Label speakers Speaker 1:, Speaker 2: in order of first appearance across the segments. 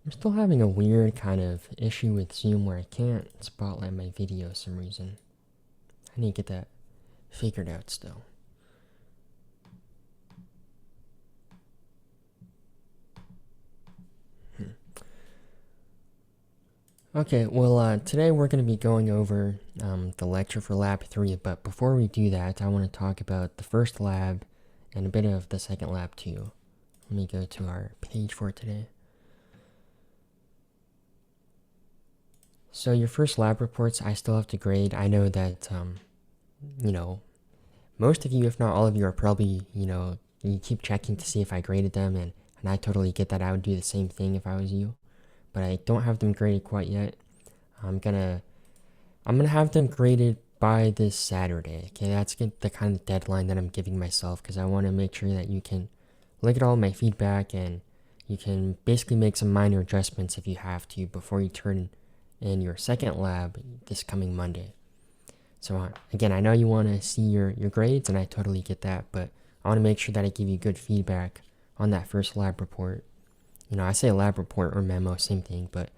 Speaker 1: I'm still having a weird kind of issue with Zoom where I can't spotlight my video for some reason. I need to get that figured out still. Okay, well, today we're going to be going over the lecture for Lab 3, but before we do that, I want to talk about the first lab and a bit of the second lab too. Let me go to our page for today. So your first lab reports, I still have to grade. I know that, you know, most of you, if not all of you, are probably, you keep checking to see if I graded them, and I totally get that. I would do the same thing if I was you, but I don't have them graded quite yet. I'm gonna have them graded by this Saturday. Okay, that's the kind of deadline that I'm giving myself because I want to make sure that you can look at all my feedback and you can basically make some minor adjustments if you have to before you turn in your second lab this coming Monday. So again, I know you want to see your grades, and I totally get that, but I want to make sure that I give you good feedback on that first lab report. I say lab report or memo, same thing, but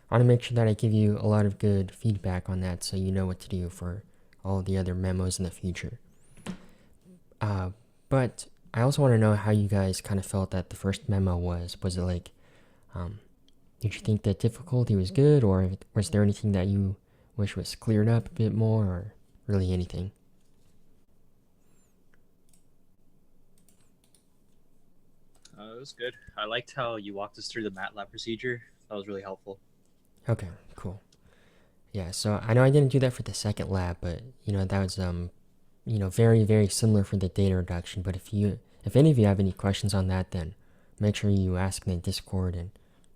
Speaker 1: I want to make sure that I give you a lot of good feedback on that so you know what to do for all the other memos in the future. But I also want to know how you guys kind of felt that the first memo was. Was it like, did you think the difficulty was good, or was there anything that you wish was cleared up a bit more, or really anything?
Speaker 2: It was good. I liked how you walked us through the MATLAB procedure. That was really helpful.
Speaker 1: Okay, cool. Yeah, so I know I didn't do that for the second lab, but that was very, very similar for the data reduction. But if any of you have any questions on that, then make sure you ask in the Discord, and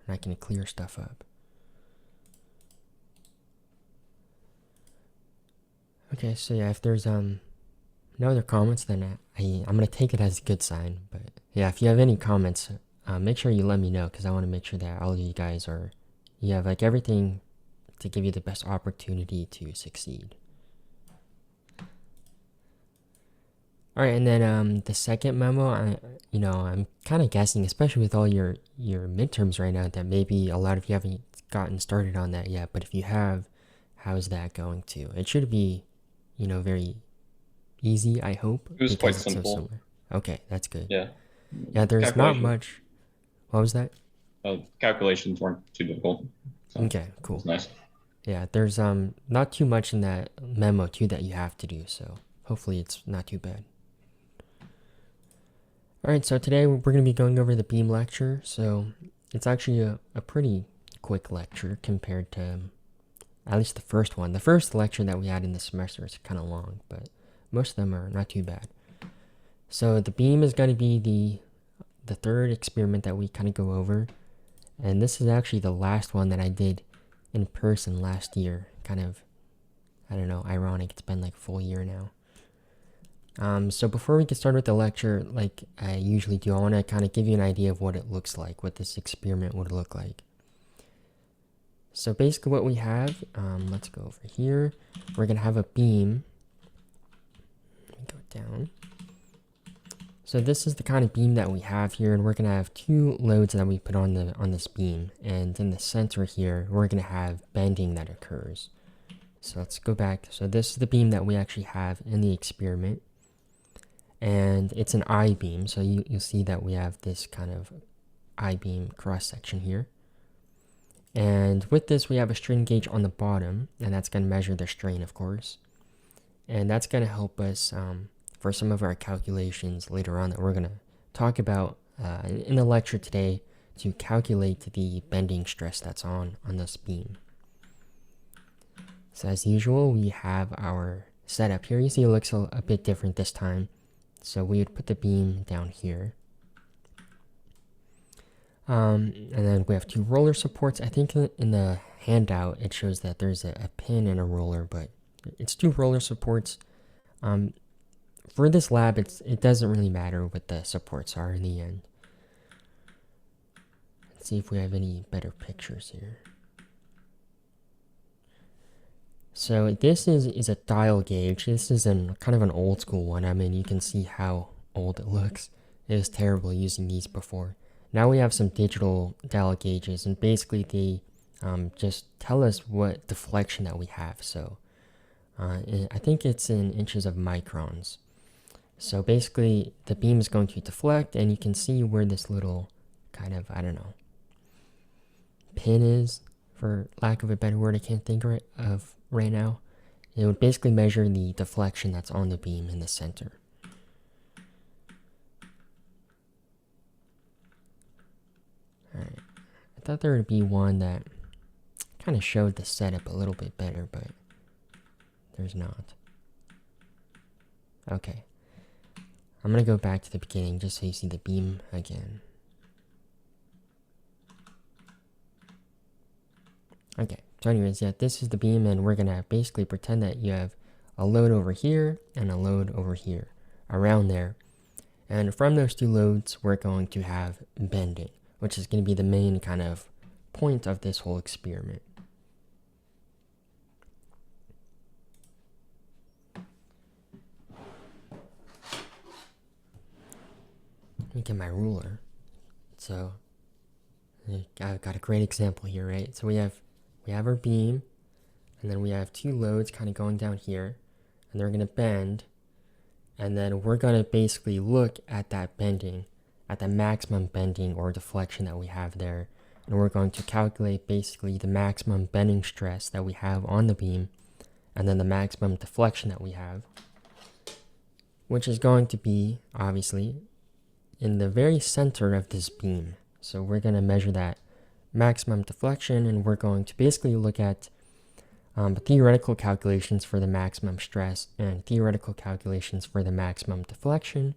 Speaker 1: I can clear stuff up. Okay, so yeah, if there's no other comments, then I'm gonna take it as a good sign. But yeah, if you have any comments, make sure you let me know because I want to make sure that all of you guys you have like everything to give you the best opportunity to succeed. All right, and then the second memo, I'm kind of guessing, especially with all your midterms right now, that maybe a lot of you haven't gotten started on that yet. But if you have, how's that going too? It should be, very easy, I hope,
Speaker 3: It was quite
Speaker 1: because it's so
Speaker 3: simple.
Speaker 1: similar. Okay, that's good.
Speaker 3: Yeah.
Speaker 1: Yeah, there's not
Speaker 3: Calculation.
Speaker 1: much. What was that?
Speaker 3: Calculations weren't too difficult. So
Speaker 1: Okay,
Speaker 3: it
Speaker 1: cool.
Speaker 3: was nice.
Speaker 1: Yeah, there's not too much in that memo too that you have to do, so hopefully it's not too bad. Alright, so today we're going to be going over the beam lecture. So it's actually a pretty quick lecture compared to at least the first one. The first lecture that we had in the semester is kind of long, but most of them are not too bad. So the beam is going to be the third experiment that we kind of go over. And this is actually the last one that I did in person last year. Kind of, I don't know, ironic. It's been like a full year now. So before we get started with the lecture, like I usually do, I want to kind of give you an idea of what it looks like, what this experiment would look like. So basically what we have, let's go over here. We're going to have a beam. Let me go down. So this is the kind of beam that we have here, and we're going to have two loads that we put on this beam. And in the center here, we're going to have bending that occurs. So let's go back. So this is the beam that we actually have in the experiment. And it's an I-beam, so you'll see that we have this kind of I-beam cross-section here. And with this, we have a strain gauge on the bottom, and that's going to measure the strain, of course. And that's going to help us for some of our calculations later on that we're going to talk about in the lecture today to calculate the bending stress that's on this beam. So as usual, we have our setup here. You see it looks a bit different this time. So we would put the beam down here. And then we have two roller supports. I think in the handout it shows that there's a pin and a roller, but it's two roller supports. For this lab, it doesn't really matter what the supports are in the end. Let's see if we have any better pictures here. So this is a dial gauge. This is kind of an old school one. I mean, you can see how old it looks. It was terrible using these before. now we have some digital dial gauges, and basically they just tell us what deflection that we have. So I think it's in inches of microns. So basically the beam is going to deflect, and you can see where this little kind of, I don't know, pin is, for lack of a better word I can't think of right now. It would basically measure the deflection that's on the beam in the center. Alright, I thought there would be one that kind of showed the setup a little bit better, but there's not. Okay, I'm gonna go back to the beginning just so you see the beam again. Okay, so anyways, yeah, this is the beam, and we're gonna basically pretend that you have a load over here and a load over here, around there. And from those two loads, we're going to have bending, which is going to be the main kind of point of this whole experiment. Let me get my ruler. So I've got a great example here, right? So we have our beam, and then we have two loads kind of going down here, and they're going to bend, and then we're going to basically look at that bending, at the maximum bending or deflection that we have there, and we're going to calculate basically the maximum bending stress that we have on the beam, and then the maximum deflection that we have, which is going to be obviously in the very center of this beam. So we're going to measure that maximum deflection, and we're going to basically look at theoretical calculations for the maximum stress and theoretical calculations for the maximum deflection,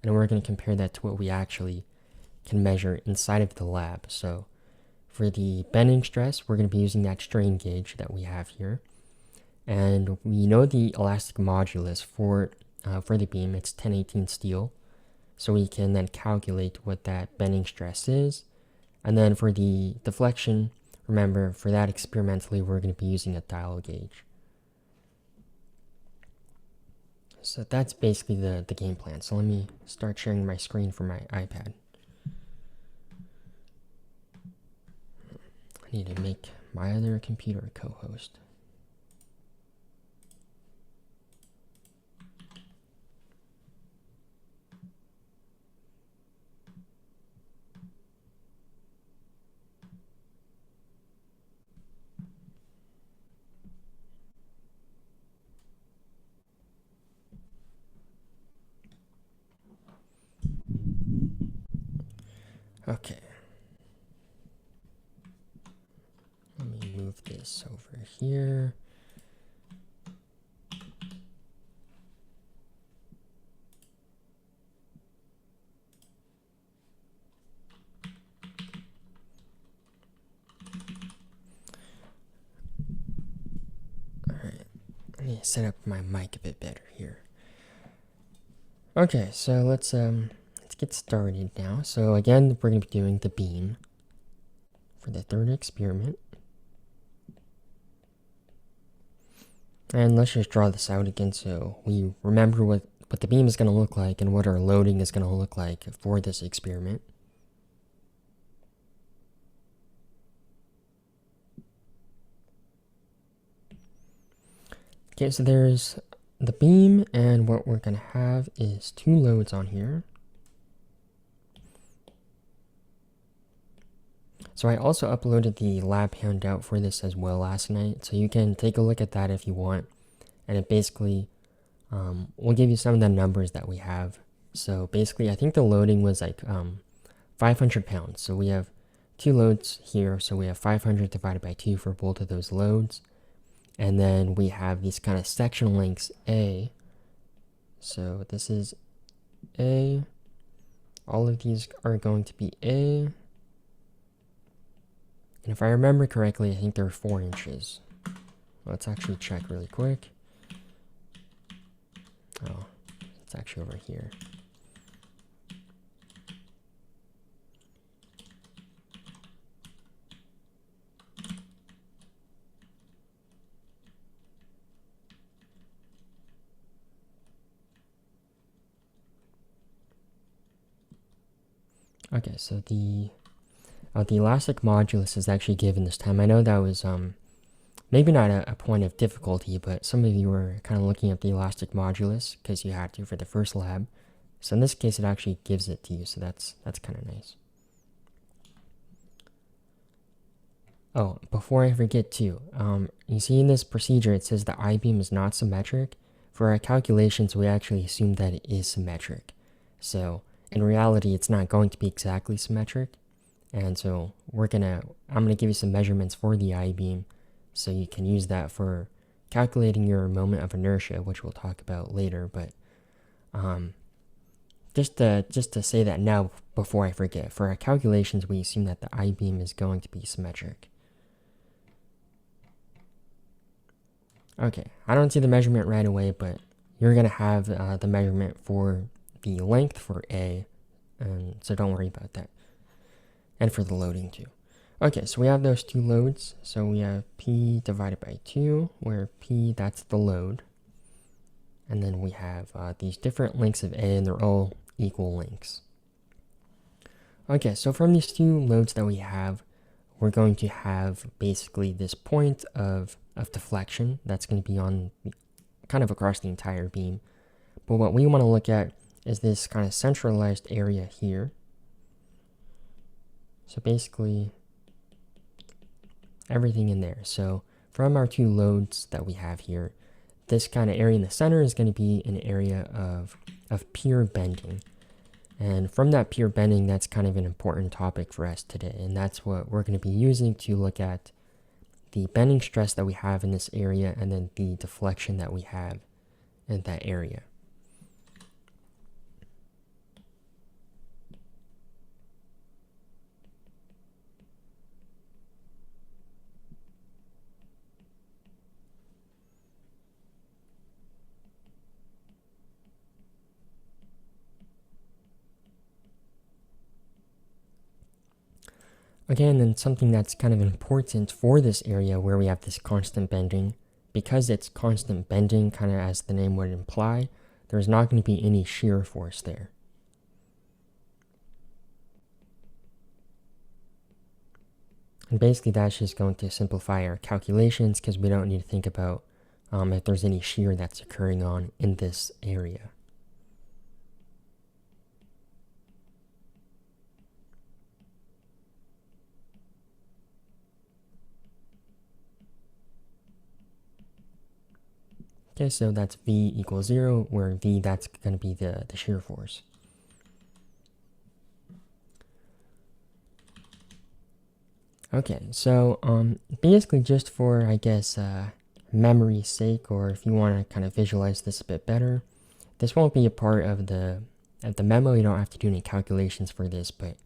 Speaker 1: and we're going to compare that to what we actually can measure inside of the lab. So for the bending stress, we're going to be using that strain gauge that we have here, and we know the elastic modulus for the beam. It's 1018 steel, so we can then calculate what that bending stress is. And then for the deflection, remember, for that experimentally, we're going to be using a dial gauge. So that's basically the game plan. So let me start sharing my screen for my iPad. I need to make my other computer a co-host. Okay. Let me move this over here. Alright, let me set up my mic a bit better here. Okay, so let's get started now. So again, we're going to be doing the beam for the third experiment. And let's just draw this out again so we remember what the beam is going to look like and what our loading is going to look like for this experiment. Okay, so there's the beam, and what we're going to have is two loads on here. So I also uploaded the lab handout for this as well last night, so you can take a look at that if you want. And it basically will give you some of the numbers that we have. So basically, I think the loading was like 500 pounds. So we have two loads here, so we have 500 divided by 2 for both of those loads. And then we have these kind of section lengths A. So this is A. All of these are going to be A. And if I remember correctly, I think they're 4 inches. Let's actually check really quick. Oh, it's actually over here. Okay, so the elastic modulus is actually given this time. I know that was maybe not a point of difficulty, but some of you were kind of looking at the elastic modulus because you had to for the first lab. So in this case, it actually gives it to you, so that's kind of nice. Oh, before I forget too, you see in this procedure it says the I-beam is not symmetric. For our calculations, we actually assume that it is symmetric. So in reality, it's not going to be exactly symmetric. And so I'm gonna give you some measurements for the I-beam, so you can use that for calculating your moment of inertia, which we'll talk about later. But just to say that now before I forget, for our calculations, we assume that the I-beam is going to be symmetric. Okay, I don't see the measurement right away, but you're gonna have the measurement for the length for A, so don't worry about that. And for the loading too. Okay, so we have those two loads. So we have P divided by 2, where P, that's the load. And then we have these different lengths of A, and they're all equal lengths. Okay, so from these two loads that we have, we're going to have basically this point of deflection that's going to be on kind of across the entire beam. But what we want to look at is this kind of centralized area here. So basically everything in there. So from our two loads that we have here, this kind of area in the center is going to be an area of pure bending. And from that pure bending, that's kind of an important topic for us today. And that's what we're going to be using to look at the bending stress that we have in this area and then the deflection that we have in that area. Again, and something that's kind of important for this area where we have this constant bending, because it's constant bending, kind of as the name would imply, there's not going to be any shear force there. And basically that's just going to simplify our calculations because we don't need to think about if there's any shear that's occurring on in this area. Okay, so that's V equals 0, where V, that's going to be the shear force. Okay, so basically just for, I guess, memory's sake, or if you want to kind of visualize this a bit better, this won't be a part of the memo. You don't have to do any calculations for this, but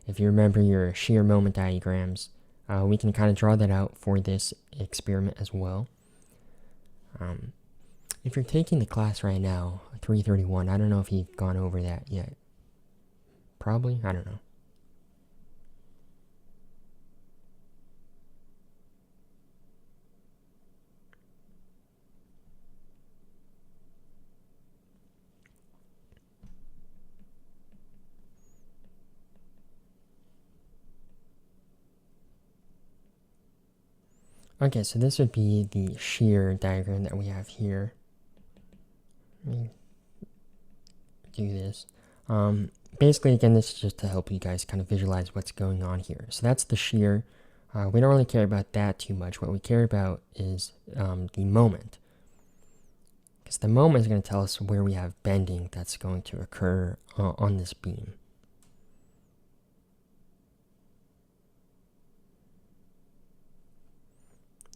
Speaker 1: if you remember your shear moment diagrams, we can kind of draw that out for this experiment as well. If you're taking the class right now, 331, I don't know if you've gone over that yet. Probably, I don't know. Okay, so this would be the shear diagram that we have here. Let me do this. Basically, again, this is just to help you guys kind of visualize what's going on here. So that's the shear. We don't really care about that too much. What we care about is the moment. Because the moment is going to tell us where we have bending that's going to occur on this beam.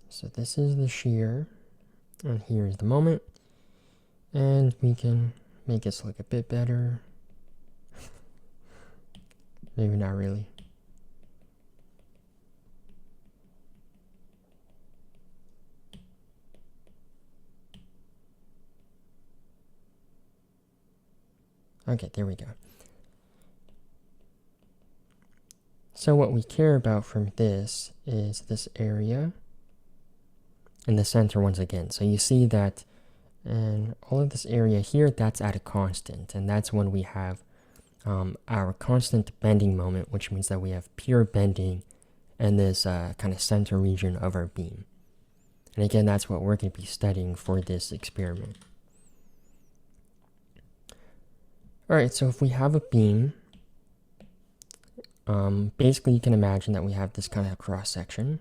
Speaker 1: So this is the shear, and here's the moment. And we can make this look a bit better. Maybe not really. Okay, there we go. So what we care about from this is this area in the center once again. So you see that, and all of this area here, that's at a constant, and that's when we have our constant bending moment, which means that we have pure bending in this kind of center region of our beam. And again, that's what we're going to be studying for this experiment. Alright, so if we have a beam, basically you can imagine that we have this kind of cross section.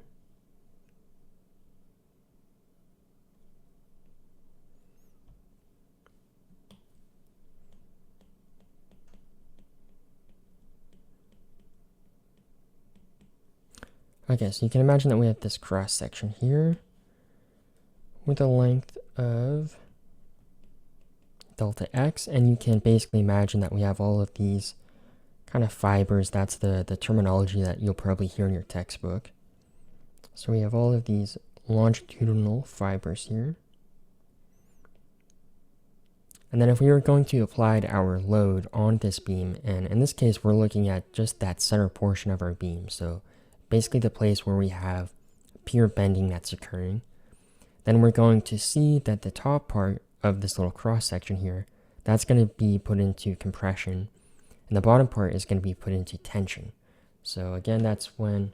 Speaker 1: Okay, so you can imagine that we have this cross section here with a length of delta x, and you can basically imagine that we have all of these kind of fibers. That's the terminology that you'll probably hear in your textbook. So we have all of these longitudinal fibers here. And then if we were going to apply our load on this beam, and in this case we're looking at just that center portion of our beam, so basically the place where we have pure bending that's occurring, then we're going to see that the top part of this little cross section here, that's going to be put into compression, and the bottom part is going to be put into tension. So again, that's when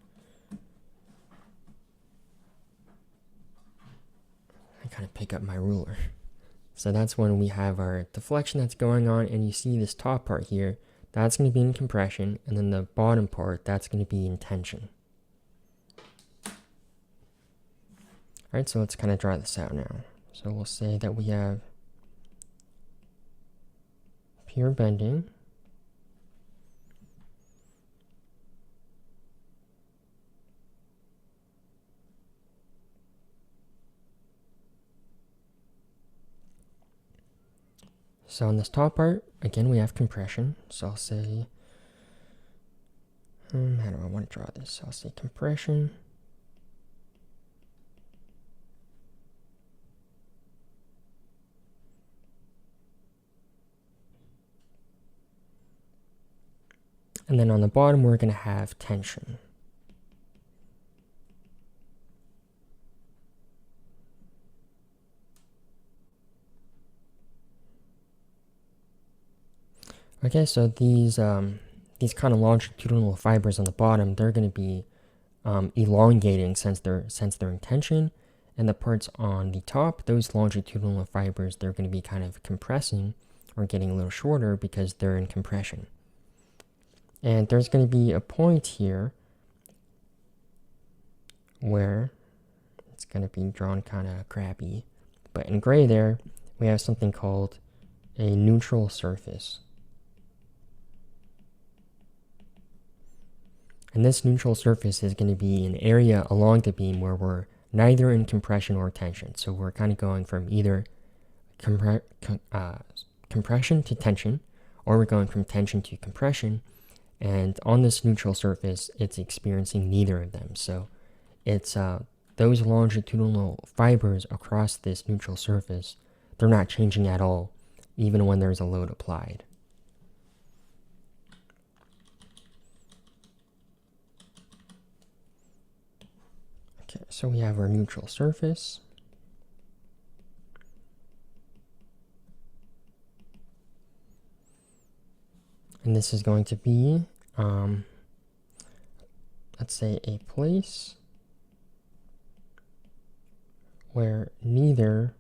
Speaker 1: I kind of pick up my ruler. So that's when we have our deflection that's going on, and you see this top part here, that's going to be in compression, and then the bottom part, that's going to be in tension. Alright, so let's kind of draw this out now. So we'll say that we have pure bending, so on this top part, again we have compression, so I'll say, how do I want to draw this? I'll say compression, and then on the bottom we're going to have tension. Okay, so these kind of longitudinal fibers on the bottom, they're going to be elongating since they're in tension, and the parts on the top, those longitudinal fibers, they're going to be kind of compressing or getting a little shorter because they're in compression. And there's going to be a point here where it's going to be drawn kind of crappy, but in gray there we have something called a neutral surface. And this neutral surface is going to be an area along the beam where we're neither in compression or tension. So we're kind of going from either compression to tension, or we're going from tension to compression. And on this neutral surface, it's experiencing neither of them. So it's those longitudinal fibers across this neutral surface, they're not changing at all, even when there's a load applied. Okay, so we have our neutral surface. And this is going to be, let's say, a place where neither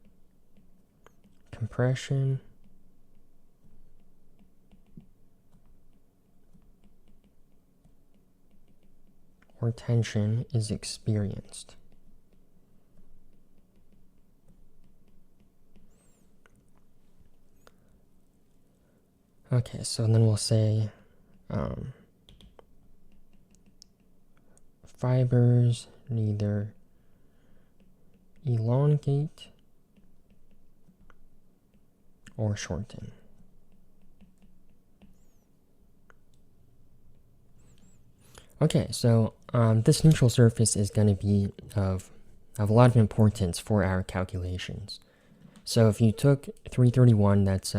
Speaker 1: compression or tension is experienced. Okay, so then we'll say fibers neither elongate or shorten. Okay, so this neutral surface is going to be of a lot of importance for our calculations. So if you took 331, that's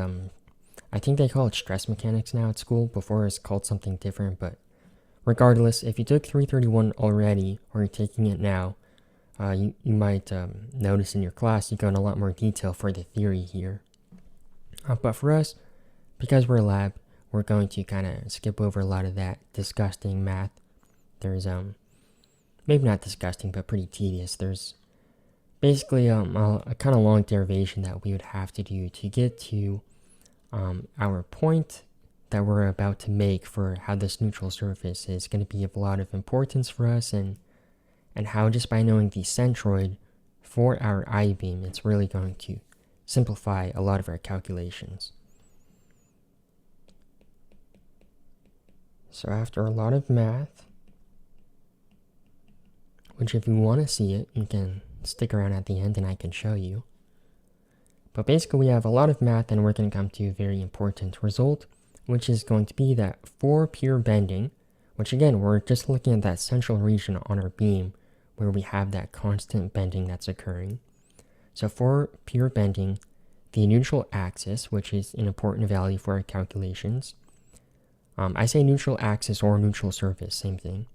Speaker 1: I think they call it stress mechanics now at school. Before it's called something different, but regardless, if you took 331 already, or you're taking it now, you might notice in your class you go in a lot more detail for the theory here. But for us, because we're a lab, we're going to kind of skip over a lot of that disgusting math. There's maybe not disgusting, but pretty tedious. There's basically a kind of long derivation that we would have to do to get to our point that we're about to make for how this neutral surface is going to be of a lot of importance for us, and how just by knowing the centroid for our I-beam, it's really going to simplify a lot of our calculations. So after a lot of math, which if you want to see it, you can stick around at the end and I can show you. But basically we have a lot of math and we're going to come to a very important result, which is going to be that for pure bending, which again, we're just looking at that central region on our beam where we have that constant bending that's occurring. So for pure bending, the neutral axis, which is an important value for our calculations, I say neutral axis or neutral surface, same thing.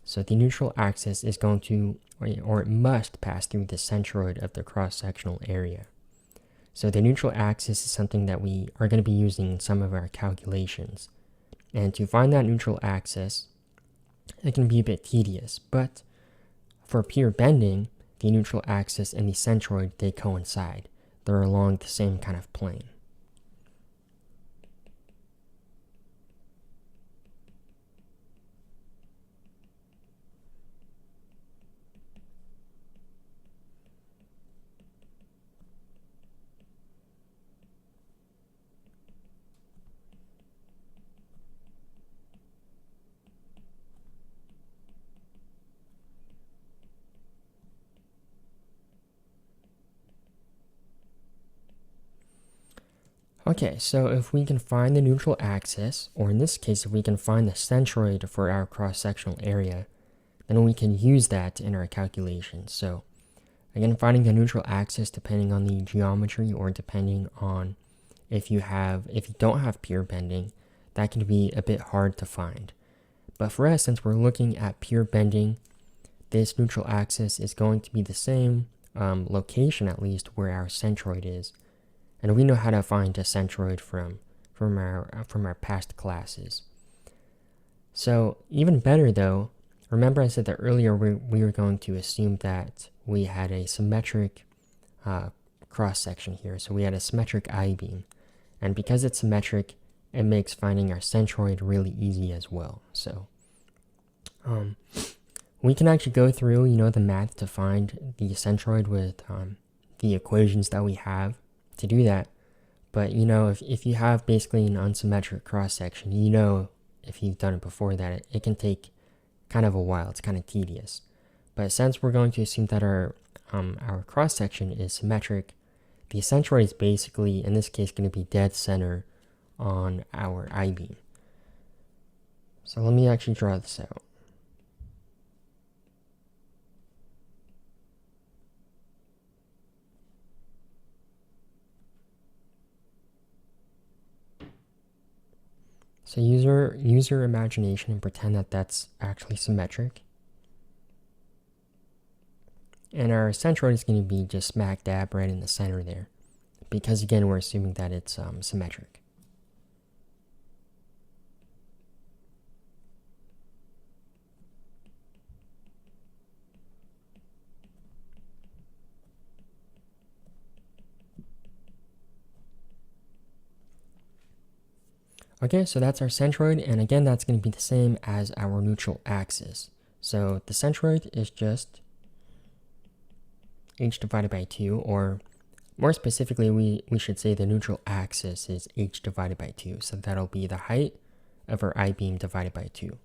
Speaker 1: So the neutral axis is going to, or it must pass through the centroid of the cross-sectional area. So the neutral axis is something that we are going to be using in some of our calculations. And to find that neutral axis, it can be a bit tedious, but for pure bending, the neutral axis and the centroid, they coincide. They're along the same kind of plane. Okay, so if we can find the neutral axis, or in this case, if we can find the centroid for our cross-sectional area, then we can use that in our calculations. So again, finding the neutral axis depending on the geometry or depending on if you don't have pure bending, that can be a bit hard to find. But for us, since we're looking at pure bending, this neutral axis is going to be the same location, at least, where our centroid is. And we know how to find a centroid from our past classes. So even better though, remember I said that earlier we were going to assume that we had a symmetric cross section here. So we had a symmetric I-beam. And because it's symmetric, it makes finding our centroid really easy as well. So we can actually go through, the math to find the centroid with the equations that we have to do that. But if you have basically an unsymmetric cross section, if you've done it before that it can take kind of a while. It's kind of tedious. But since we're going to assume that our cross section is symmetric, the centroid is basically in this case going to be dead center on our I-beam. So let me actually draw this out. So use your imagination and pretend that that's actually symmetric. And our centroid is going to be just smack dab right in the center there. Because again, we're assuming that it's symmetric. Okay, so that's our centroid, and again, that's going to be the same as our neutral axis. So the centroid is just h divided by 2, or more specifically, we should say the neutral axis is h divided by 2. So that'll be the height of our I-beam divided by 2.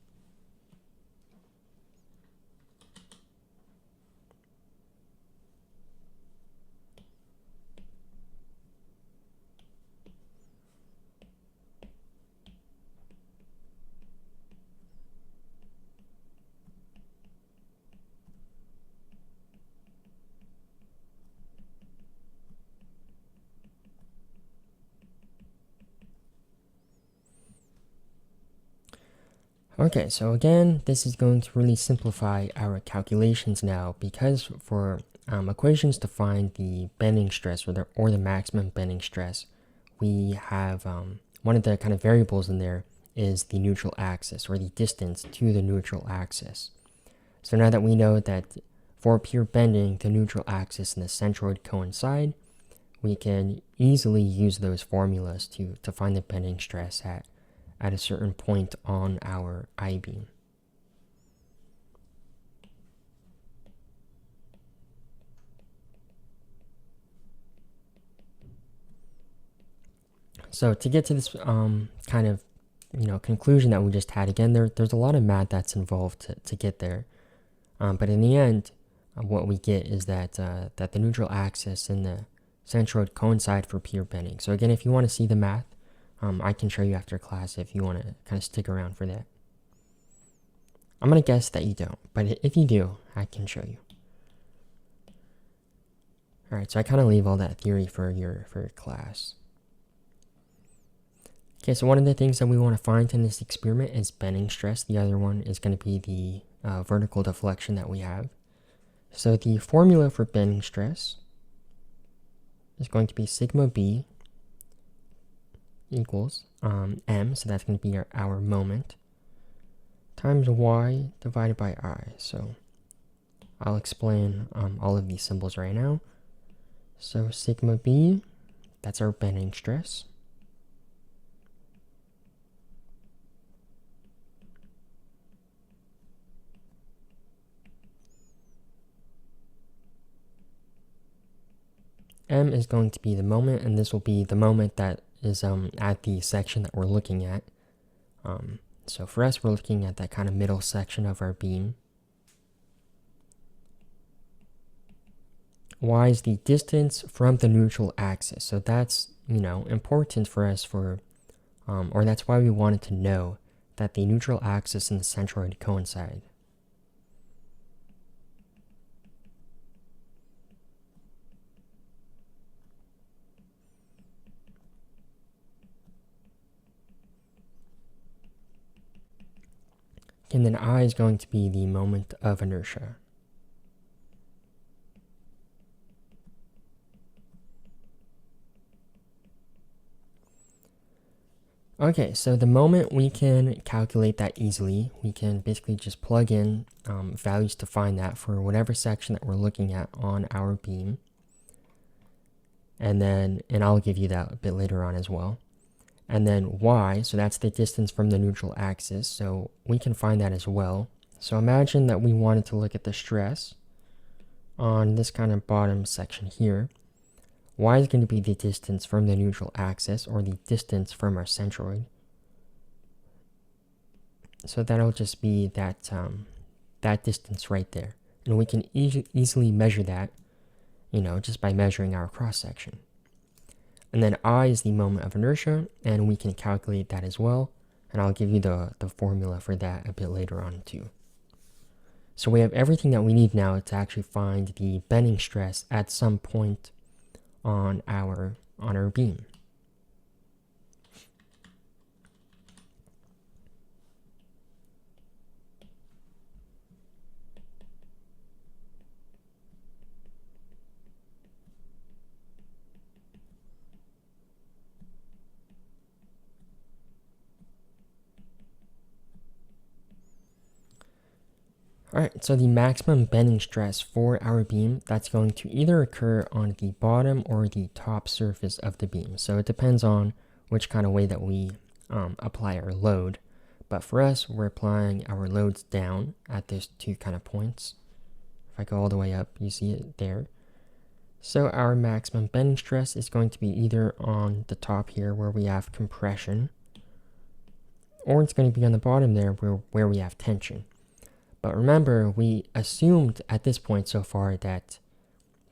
Speaker 1: Okay, so again, this is going to really simplify our calculations now, because for equations to find the bending stress or the maximum bending stress, we have one of the kind of variables in there is the neutral axis, or the distance to the neutral axis. So now that we know that for pure bending, the neutral axis and the centroid coincide, we can easily use those formulas to find the bending stress at a certain point on our I-beam. So to get to this kind of conclusion that we just had, again, there's a lot of math that's involved to get there. But in the end, what we get is that the neutral axis and the centroid coincide for pure bending. So again, if you want to see the math, I can show you after class if you want to kind of stick around for that. I'm going to guess that you don't, but if you do, I can show you. Alright, so I kind of leave all that theory for your class. Okay, so one of the things that we want to find in this experiment is bending stress. The other one is going to be the vertical deflection that we have. So the formula for bending stress is going to be sigma b equals m, so that's going to be our moment, times y divided by I. So I'll explain all of these symbols right now. So sigma b, that's our bending stress. M is going to be the moment, and this will be the moment that is at the section that we're looking at. So for us, we're looking at that kind of middle section of our beam. Y is the distance from the neutral axis. So that's, important for us or that's why we wanted to know that the neutral axis and the centroid coincide. And then I is going to be the moment of inertia. Okay, so the moment we can calculate that easily. We can basically just plug in values to find that for whatever section that we're looking at on our beam. And I'll give you that a bit later on as well. And then y, so that's the distance from the neutral axis, so we can find that as well. So imagine that we wanted to look at the stress on this kind of bottom section here. Y is going to be the distance from the neutral axis, or the distance from our centroid. So that'll just be that, that distance right there. And we can easily measure that, just by measuring our cross-section. And then I is the moment of inertia, and we can calculate that as well. And I'll give you the formula for that a bit later on too. So we have everything that we need now to actually find the bending stress at some point on our beam. Alright, so the maximum bending stress for our beam, that's going to either occur on the bottom or the top surface of the beam. So it depends on which kind of way that we apply our load. But for us, we're applying our loads down at those two kind of points. If I go all the way up, you see it there. So our maximum bending stress is going to be either on the top here where we have compression, or it's going to be on the bottom there where we have tension. But remember, we assumed at this point so far that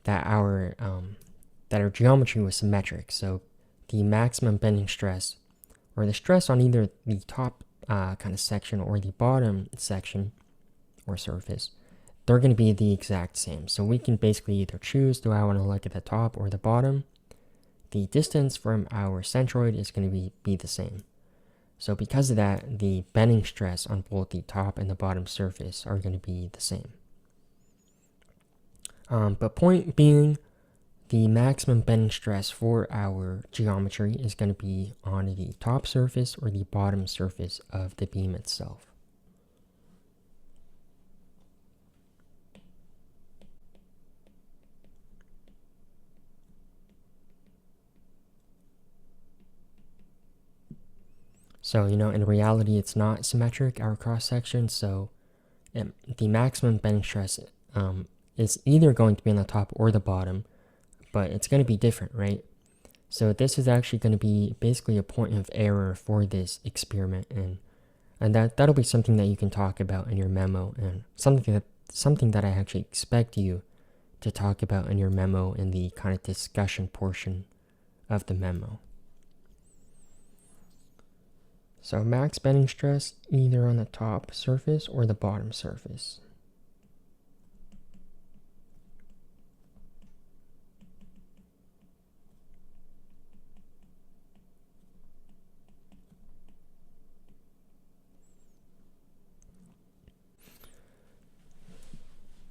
Speaker 1: our geometry was symmetric. So the maximum bending stress, or the stress on either the top kind of section or the bottom section or surface, they're going to be the exact same. So we can basically either choose, do I want to look at the top or the bottom? The distance from our centroid is going to be the same. So because of that, the bending stress on both the top and the bottom surface are going to be the same. But point being, the maximum bending stress for our geometry is going to be on the top surface or the bottom surface of the beam itself. So, in reality, it's not symmetric, our cross-section, so the maximum bending stress is either going to be on the top or the bottom, but it's going to be different, right? So this is actually going to be basically a point of error for this experiment, and that'll be something that you can talk about in your memo, and something that I actually expect you to talk about in your memo in the kind of discussion portion of the memo. So max bending stress either on the top surface or the bottom surface.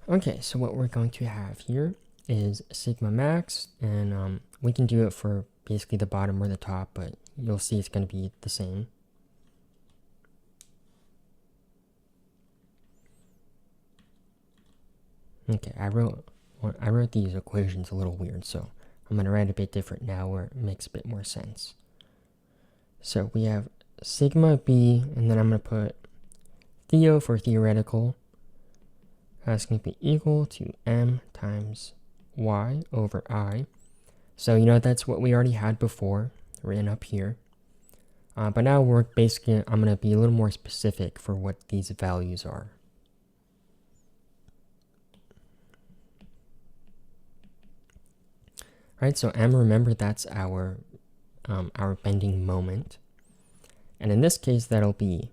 Speaker 1: Okay, so what we're going to have here is sigma max, and we can do it for basically the bottom or the top, but you'll see it's going to be the same. Okay, I wrote these equations a little weird, so I'm going to write a bit different now where it makes a bit more sense. So we have sigma b, and then I'm going to put theo for theoretical. That's going to be equal to m times y over I. So that's what we already had before, written up here. But now I'm going to be a little more specific for what these values are. Right, so m, remember, that's our bending moment. And in this case, that'll be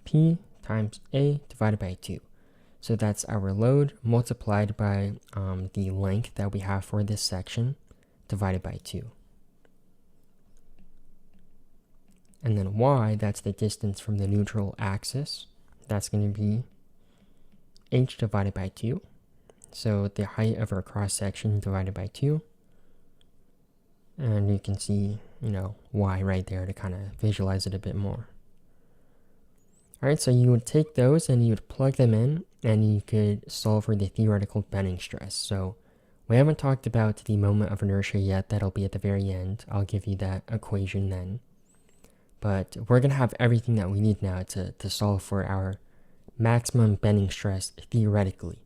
Speaker 1: p times a divided by 2. So that's our load multiplied by the length that we have for this section divided by 2. And then y, that's the distance from the neutral axis. That's going to be h divided by 2. So the height of our cross section divided by 2. And you can see, y right there to kind of visualize it a bit more. Alright, so you would take those and you would plug them in, and you could solve for the theoretical bending stress. So we haven't talked about the moment of inertia yet. That'll be at the very end. I'll give you that equation then. But we're going to have everything that we need now to solve for our maximum bending stress theoretically.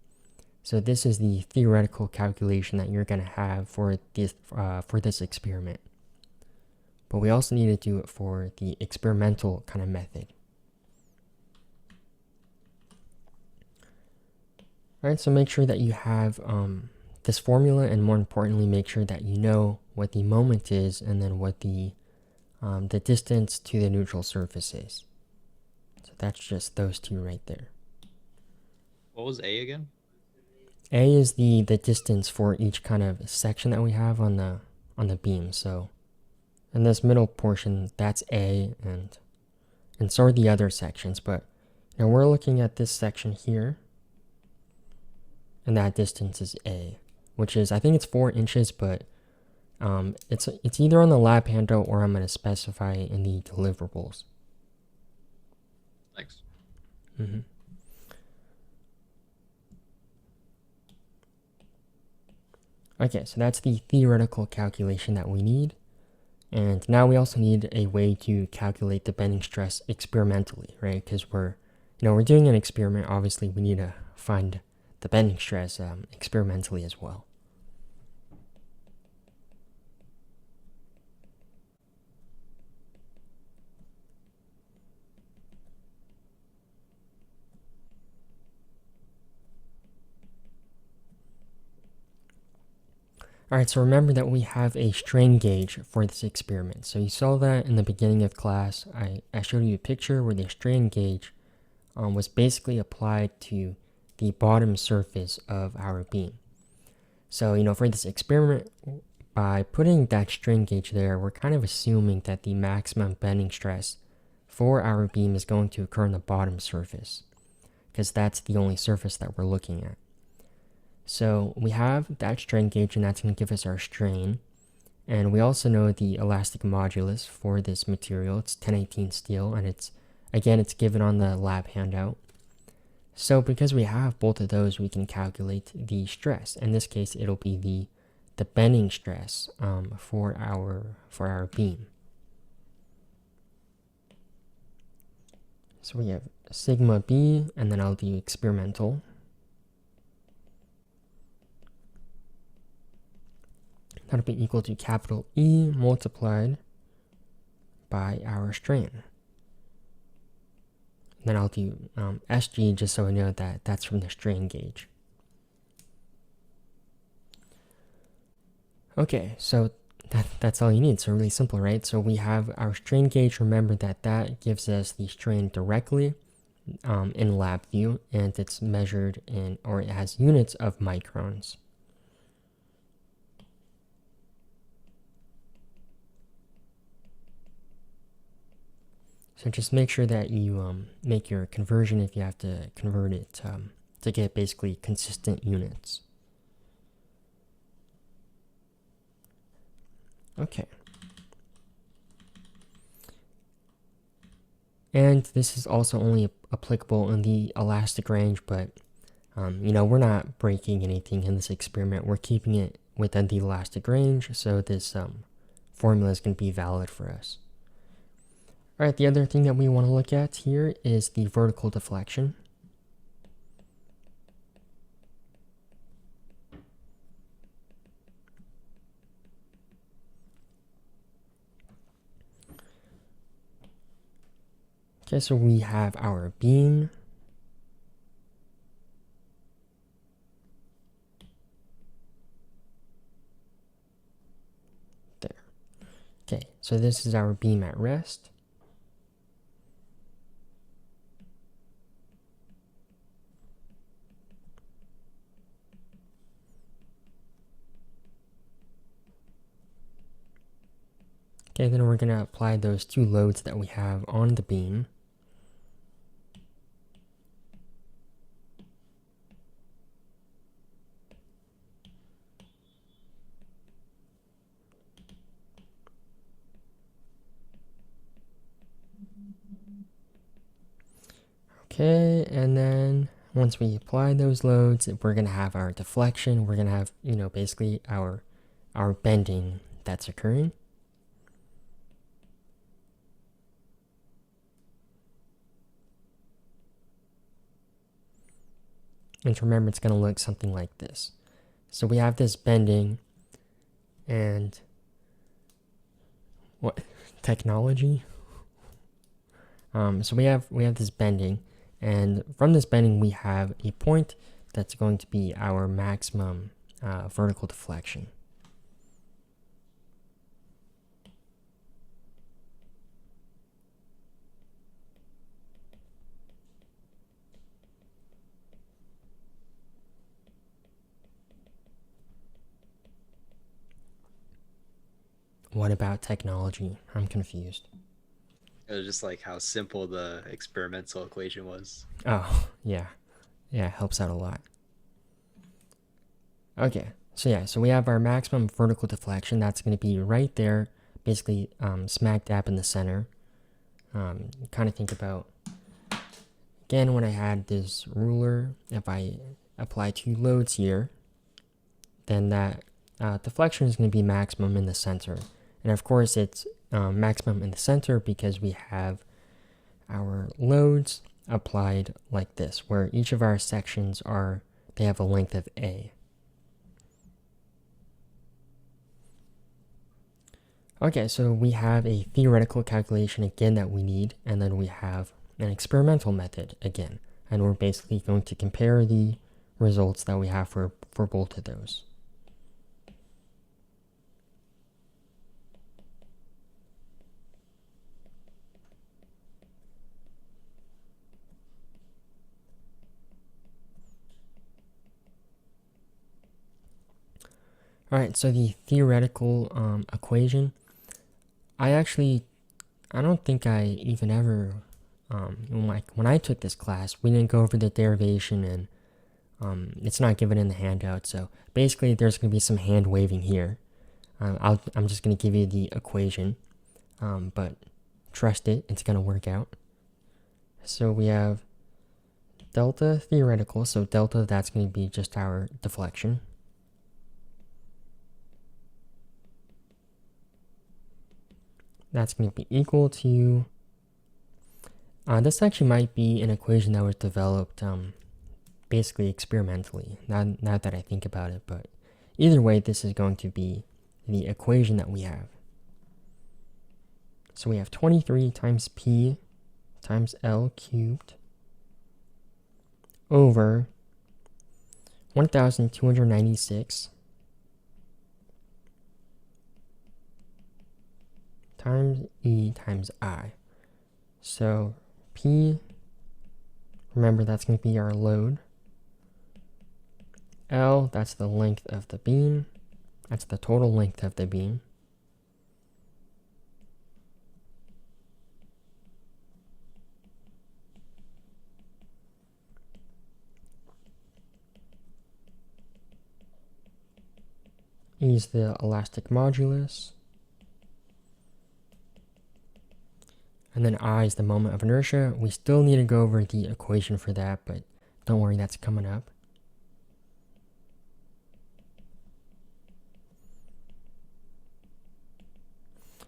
Speaker 1: So this is the theoretical calculation that you're going to have for this experiment. But we also need to do it for the experimental kind of method. Alright, so make sure that you have this formula, and more importantly, make sure that you know what the moment is and then what the distance to the neutral surface is. So that's just those two right there.
Speaker 2: What was A again?
Speaker 1: A is the distance for each kind of section that we have on the beam. So in this middle portion, that's A, and so are the other sections. But now we're looking at this section here, and that distance is A, which is, I think it's 4 inches, but it's either on the lab handout or I'm going to specify in the deliverables.
Speaker 2: Thanks.
Speaker 1: Okay, so that's the theoretical calculation that we need. And now we also need a way to calculate the bending stress experimentally, right? Because we're doing an experiment. Obviously, we need to find the bending stress experimentally as well. Alright, so remember that we have a strain gauge for this experiment. So you saw that in the beginning of class. I showed you a picture where the strain gauge was basically applied to the bottom surface of our beam. So, for this experiment, by putting that strain gauge there, we're kind of assuming that the maximum bending stress for our beam is going to occur on the bottom surface, because that's the only surface that we're looking at. So we have that strain gauge, and that's going to give us our strain. And we also know the elastic modulus for this material. It's 1018 steel, and it's given on the lab handout. So because we have both of those, we can calculate the stress. In this case, it'll be the bending stress for our beam. So we have sigma b, and then I'll do experimental. That'll be equal to capital E multiplied by our strain. Then I'll do SG just so we know that that's from the strain gauge. Okay, so that's all you need. So really simple, right? So we have our strain gauge. Remember that gives us the strain directly in lab view, and it's measured in, or it has units of microns. So just make sure that you make your conversion if you have to convert it to get basically consistent units. Okay. And this is also only applicable in the elastic range, but we're not breaking anything in this experiment. We're keeping it within the elastic range, so this formula is going to be valid for us. All right, the other thing that we want to look at here is the vertical deflection. Okay, so we have our beam. There. Okay, so this is our beam at rest. Okay, then we're going to apply those two loads that we have on the beam. Okay, and then once we apply those loads, we're going to have our deflection. We're going to have, basically our bending that's occurring. And to remember, it's going to look something like this. So we have this bending, and what technology? So we have this bending, and from this bending we have a point that's going to be our maximum vertical deflection. What about technology? I'm confused.
Speaker 2: It was just like how simple the experimental equation was.
Speaker 1: Oh, yeah. Yeah, it helps out a lot. Okay, so we have our maximum vertical deflection. That's going to be right there, basically smack dab in the center. Kind of think about, again, when I had this ruler, if I apply two loads here, then that deflection is going to be maximum in the center. And of course, it's maximum in the center because we have our loads applied like this, where each of our sections they have a length of A. Okay, so we have a theoretical calculation again that we need, and then we have an experimental method again. And we're basically going to compare the results that we have for both of those. All right, so the theoretical equation, I don't think I even ever, when I took this class, we didn't go over the derivation and It's not given in the handout, so basically there's going to be some hand waving here. I'm just going to give you the equation, but trust it, it's going to work out. So we have delta theoretical, so delta, that's going to be just our deflection. That's going to be equal to, this actually might be an equation that was developed basically experimentally, now that I think about it, but either way, this is going to be the equation that we have. So we have 23 times P times L cubed over 1,296 times E times I. So P, remember that's going to be our load. L, that's the length of the beam. That's the total length of the beam. E is the elastic modulus. And then I is the moment of inertia. We still need to go over the equation for that, but don't worry, that's coming up.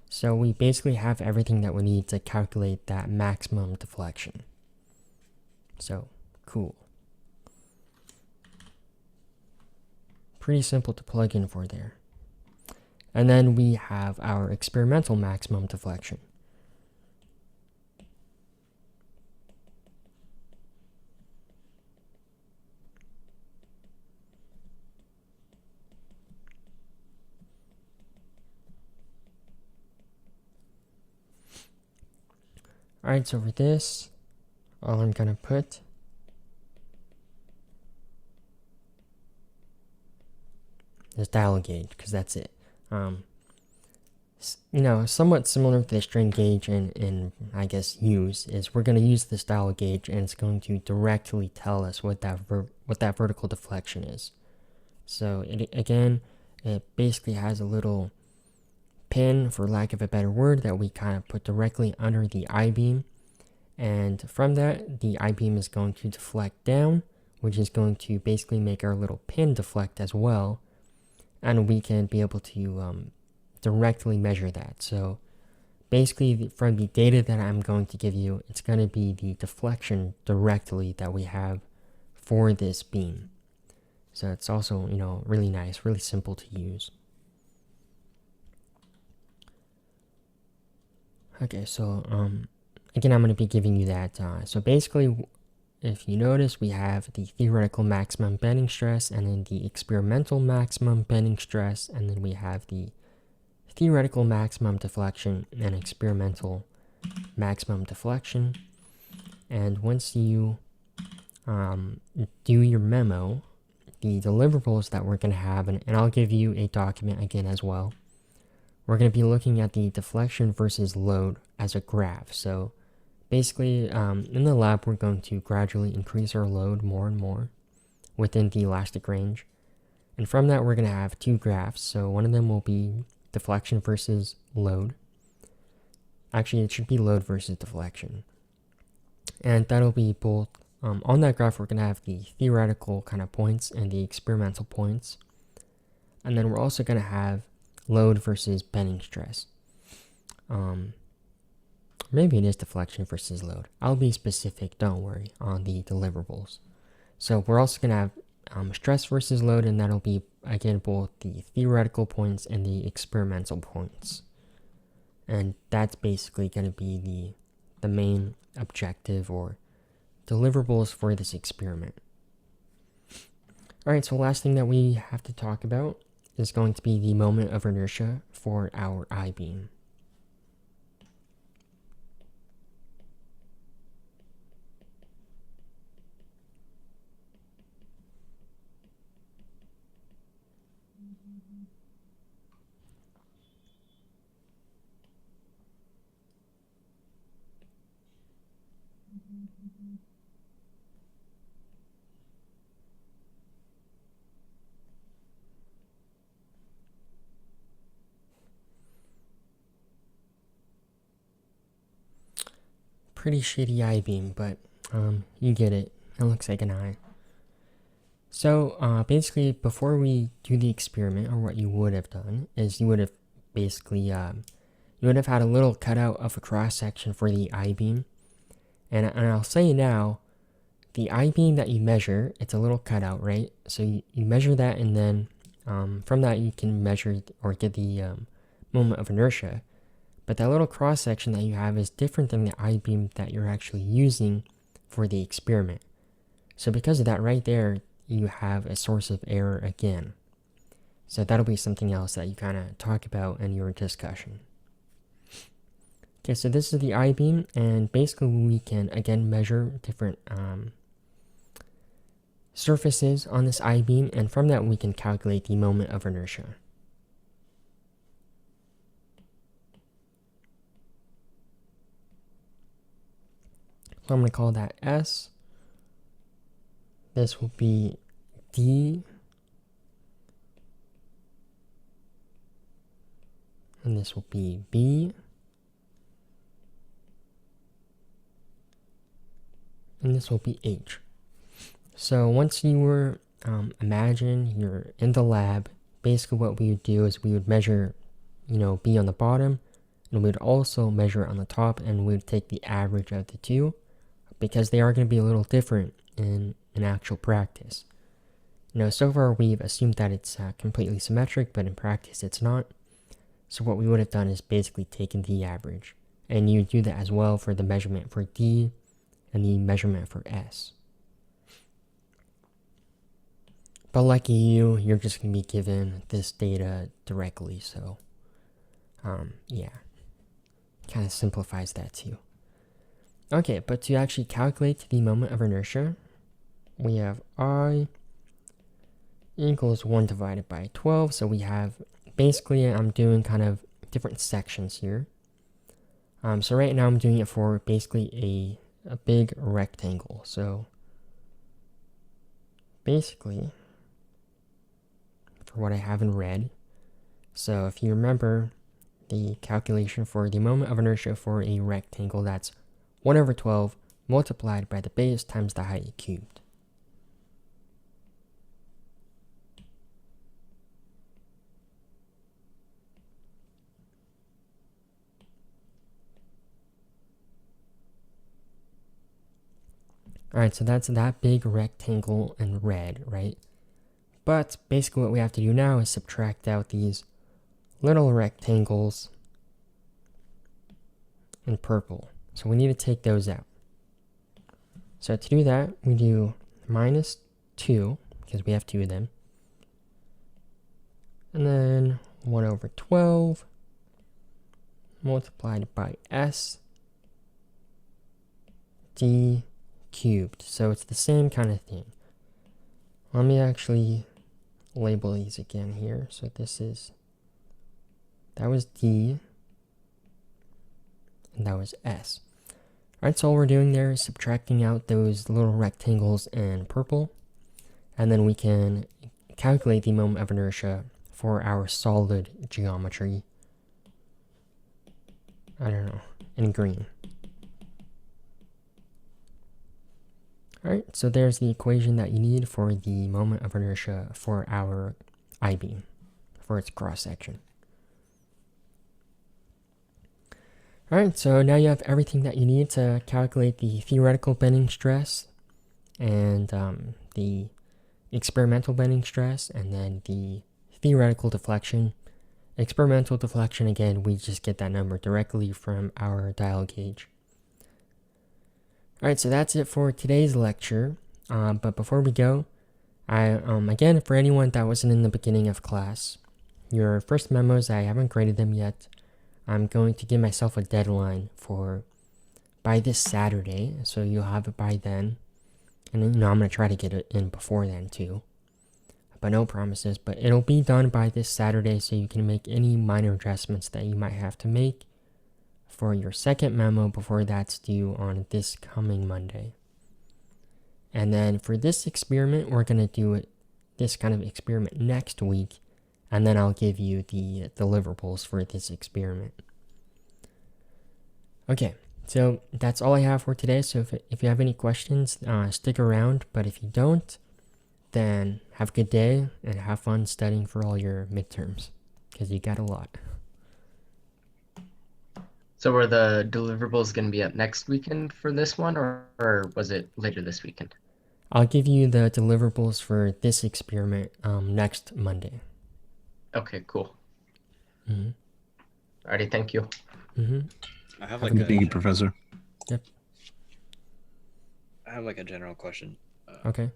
Speaker 1: So we basically have everything that we need to calculate that maximum deflection. So, cool. Pretty simple to plug in for there. And then we have our experimental maximum deflection. Alright, so for this, all I'm going to put is dial gauge, because that's it. Somewhat similar to the strain gauge in I guess, use, is we're going to use this dial gauge, and it's going to directly tell us what that vertical deflection is. So, it basically has a little pin, for lack of a better word, that we kind of put directly under the I-beam, and from that the I-beam is going to deflect down, which is going to basically make our little pin deflect as well, and we can be able to directly measure that. So basically, from the data that I'm going to give you, it's going to be the deflection directly that we have for this beam. So it's also, really nice, really simple to use. Okay, so again, I'm going to be giving you that. So basically, if you notice, we have the theoretical maximum bending stress, and then the experimental maximum bending stress, and then we have the theoretical maximum deflection and experimental maximum deflection. And once you do your memo, the deliverables that we're going to have, and I'll give you a document again as well, we're going to be looking at the deflection versus load as a graph. So basically, in the lab, we're going to gradually increase our load more and more within the elastic range. And from that, we're going to have two graphs. So one of them will be deflection versus load. Actually, it should be load versus deflection. And that'll be both, on that graph, we're going to have the theoretical kind of points and the experimental points. And then we're also going to have load versus bending stress. Maybe it is deflection versus load. I'll be specific, don't worry, on the deliverables. So we're also going to have stress versus load, and that'll be, again, both the theoretical points and the experimental points. And that's basically going to be the main objective or deliverables for this experiment. Alright, so last thing that we have to talk about is going to be the moment of inertia for our I-beam. pretty shitty I-beam, but you get it. It looks like an eye. So basically, before we do the experiment, or what you would have done is you would have basically you would have had a little cutout of a cross section for the I-beam, and I'll say now, the I-beam that you measure, it's a little cutout, right? So you measure that, and then from that you can measure or get the moment of inertia. But that little cross section that you have is different than the I-beam that you're actually using for the experiment. So because of that right there, you have a source of error again. So that'll be something else that you kind of talk about in your discussion. Okay, so this is the I-beam, and basically we can again measure different surfaces on this I-beam, and from that we can calculate the moment of inertia. So I'm going to call that S. This will be D. And this will be B. And this will be H. So once you were, imagine you're in the lab, basically what we would do is we would measure, B on the bottom, and we would also measure on the top, and we would take the average of the two, because they are going to be a little different in actual practice. So far we've assumed that it's completely symmetric, but in practice it's not. So what we would have done is basically taken the average, and you do that as well for the measurement for D and the measurement for S. But lucky you, you're just going to be given this data directly, so yeah, kind of simplifies that too. Okay, but to actually calculate the moment of inertia, we have I equals 1 divided by 12. So we have, basically I'm doing kind of different sections here. So right now I'm doing it for basically a big rectangle. So basically, for what I have in red, so if you remember the calculation for the moment of inertia for a rectangle, that's 1 over 12 multiplied by the base times the height cubed. Alright, so that's that big rectangle in red, right? But basically what we have to do now is subtract out these little rectangles in purple. So we need to take those out. So to do that, we do minus 2, because we have 2 of them. And then 1 over 12 multiplied by S D cubed. So it's the same kind of thing. Let me actually label these again here. So that was D, and that was S. Alright, so all we're doing there is subtracting out those little rectangles in purple, and then we can calculate the moment of inertia for our solid geometry. I don't know, in green. Alright, so there's the equation that you need for the moment of inertia for our I-beam, for its cross-section. Alright, so now you have everything that you need to calculate the theoretical bending stress, and the experimental bending stress, and then the theoretical deflection. Experimental deflection, again, we just get that number directly from our dial gauge. Alright, so that's it for today's lecture. But before we go, again, for anyone that wasn't in the beginning of class, your first memos, I haven't graded them yet. I'm going to give myself a deadline by this Saturday, so you'll have it by then. And I'm going to try to get it in before then too. But no promises, but it'll be done by this Saturday, so you can make any minor adjustments that you might have to make for your second memo before that's due on this coming Monday. And then for this experiment, we're going to do this kind of experiment next week, and then I'll give you the deliverables for this experiment. Okay, So that's all I have for today. So if you have any questions, stick around. But if you don't, then have a good day and have fun studying for all your midterms because you got a lot.
Speaker 4: So are the deliverables going to be up next weekend for this one, or was it later this weekend?
Speaker 1: I'll give you the deliverables for this experiment next Monday.
Speaker 4: Okay, cool.
Speaker 1: Mm-hmm.
Speaker 4: Alrighty, thank you.
Speaker 1: Mm-hmm.
Speaker 2: I have
Speaker 1: Have
Speaker 2: like
Speaker 1: a good
Speaker 5: Thank
Speaker 2: a,
Speaker 5: you, Professor.
Speaker 1: Yep.
Speaker 2: I have like a general question.
Speaker 1: Okay.